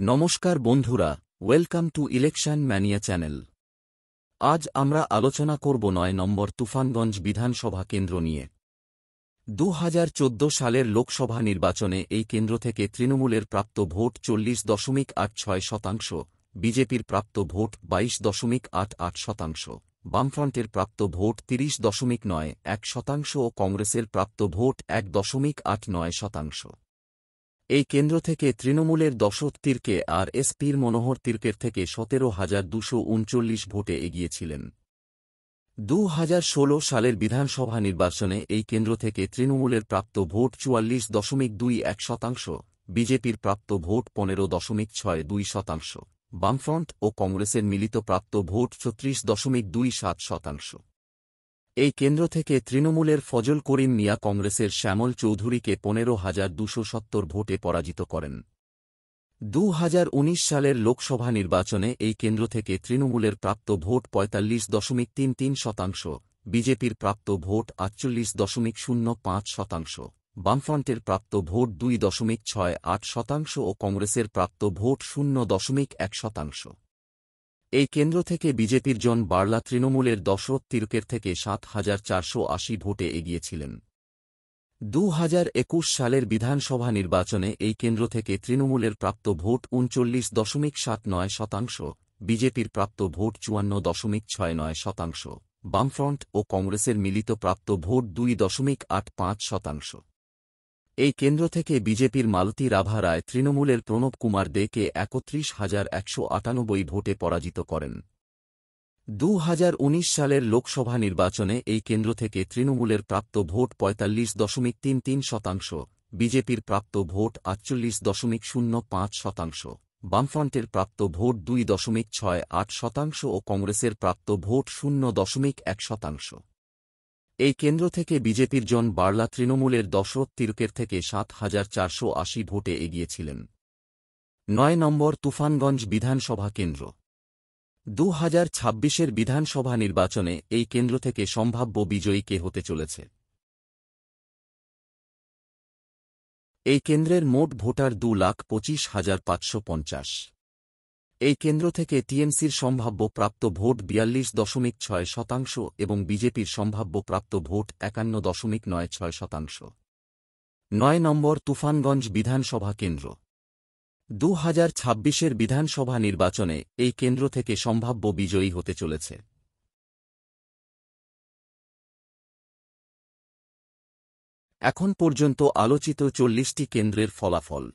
নমস্কার বন্ধুরা, welcome to election mania channel. আজ আমরা আলোচনা করব ৯ নম্বর তুফানগঞ্জ বিধানসভা কেন্দ্র নিয়ে। ২০১৪ সালের লোকসভা নির্বাচনে এই কেন্দ্র থেকে তৃণমূলের প্রাপ্ত ভোট ৪০.৮৬%, বিজেপির প্রাপ্ত ভোট ২২.৮৮%, বামফ্রন্টের প্রাপ্ত ভোট ৩০.৯১% ও কংগ্রেসের প্রাপ্ত ভোট ১.৮৯%। এই কেন্দ্র থেকে তৃণমূলের দশরথ তির্কে আর এসপির মনোহর তির্কের থেকে ১৭,২৩৯ ভোটে এগিয়েছিলেন। ২০১৬ সালের বিধানসভা নির্বাচনে এই কেন্দ্র থেকে তৃণমূলের প্রাপ্ত ভোট ৪৪.২১%, বিজেপির প্রাপ্ত ভোট ১৫.৬২%, বামফ্রন্ট ও কংগ্রেসের মিলিত প্রাপ্ত ভোট ৩৬.২৭%। এই কেন্দ্র থেকে তৃণমূলের ফজল করিম মিয়া কংগ্রেসের শ্যামল চৌধুরীকে ১৫,২৭০ ভোটে পরাজিত করেন। ২০১৯ সালের লোকসভা নির্বাচনে এই কেন্দ্র থেকে তৃণমূলের প্রাপ্ত ভোট ৪৫.৩৩%, বিজেপির প্রাপ্ত ভোট ৪৮.০৫%, বামফ্রন্টের প্রাপ্ত ভোট ২.৬৮% ও কংগ্রেসের প্রাপ্ত ভোট ০.১%। এই কেন্দ্র থেকে বিজেপির জন বার্লা তৃণমূলের দশরথ তির্কের থেকে ৭,৪৮০ ভোটে এগিয়েছিলেন। ২০২১ সালের বিধানসভা নির্বাচনে এই কেন্দ্র থেকে তৃণমূলের প্রাপ্ত ভোট ৩৯.৭৯%, বিজেপির প্রাপ্ত ভোট ৫৪.৬৯%, বামফ্রন্ট ও কংগ্রেসের মিলিত প্রাপ্ত ভোট ২.৮৫%। এই কেন্দ্র থেকে বিজেপির মালতী রাভা রায় তৃণমূলের প্রণব কুমার দেকে ৩১,১৯৮ ভোটে পরাজিত করেন। ২০১৯ সালের লোকসভা নির্বাচনে এই কেন্দ্র থেকে তৃণমূলের প্রাপ্ত ভোট ৪৫.৩৩%, বিজেপির প্রাপ্ত ভোট ৪৮.০৫%, বামফ্রন্টের প্রাপ্ত ভোট ২.৬৮% ও কংগ্রেসের প্রাপ্ত ভোট ০.১%। এই কেন্দ্র থেকে বিজেপির জন বার্লা তৃণমূলের দশরথ তির্কের থেকে ৭,৪৮০ ভোটে এগিয়েছিলেন। ৯ নম্বর তুফানগঞ্জ বিধানসভা কেন্দ্র। ২০২৬-এর বিধানসভা নির্বাচনে এই কেন্দ্র থেকে সম্ভাব্য বিজয়ী কে হতে চলেছে? এই কেন্দ্রের মোট ভোটার ২,২৫,৫৫০। এই কেন্দ্র থেকে টিএমসির সম্ভাব্য প্রাপ্ত ভোট ৪২.৬% এবং বিজেপির সম্ভাব্য প্রাপ্ত ভোট ৫১.৯৬%। ৯ নম্বর তুফানগঞ্জ বিধানসভা কেন্দ্র। ২০২৬-এর বিধানসভা নির্বাচনে এই কেন্দ্র থেকে সম্ভাব্য বিজয়ী হতে চলেছে। এখন পর্যন্ত আলোচিত ৪০টি কেন্দ্রের ফলাফল।